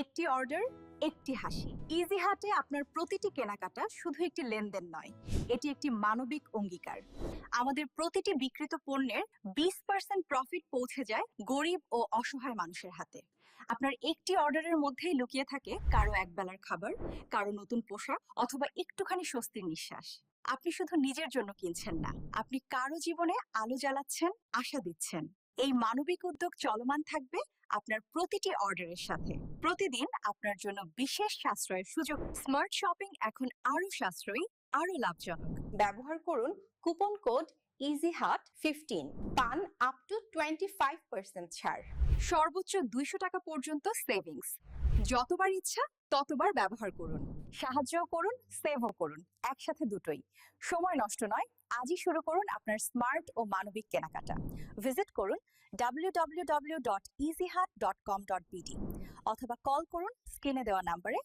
একটি অর্ডার, একটি হাসি। ইজি হাটে আপনার প্রতিটি কেনাকাটা শুধু একটি লেনদেন নয়, এটি একটি মানবিক অঙ্গীকার। আমাদের প্রতিটি বিক্রিত পণ্যের 20% প্রফিট পৌঁছে যায় গরিব ও অসহায় মানুষের হাতে। আপনার একটি অর্ডারের মধ্যেই লুকিয়ে থাকে কারো একবেলার খাবার, কারো নতুন পোশাক অথবা একটুখানি স্বস্তির নিঃশ্বাস। আপনি শুধু নিজের জন্য কিনছেন না, আপনি কারো জীবনে আলো জ্বালাচ্ছেন, আশা দিচ্ছেন। এই মানবিক উদ্যোগ চলমান থাকবে আপনার প্রতিটি অর্ডারের সাথে। প্রতিদিন আপনার জন্য বিশেষ সাশ্রয়ের সুযোগ। স্মার্ট শপিং এখন আরো সাশ্রয়ী, আরো লাভজনক। ব্যবহার করুন কুপন কোড EasyHeart15, পান আপ টু 25% ছাড়। সর্বোচ্চ 200 টাকা পর্যন্ত সেভিংস। যতবার ইচ্ছা ততবার ব্যবহার করুন। সাহায্যও করুন, সেভও করুন, একসাথে দুটোই। সময় নষ্ট নয়, আজই শুরু করুন আপনার স্মার্ট ও মানবিক কেনাকাটা। ভিজিট করুন www.easyheart.com.bd অথবা কল করুন স্ক্রিনে দেওয়া নাম্বারে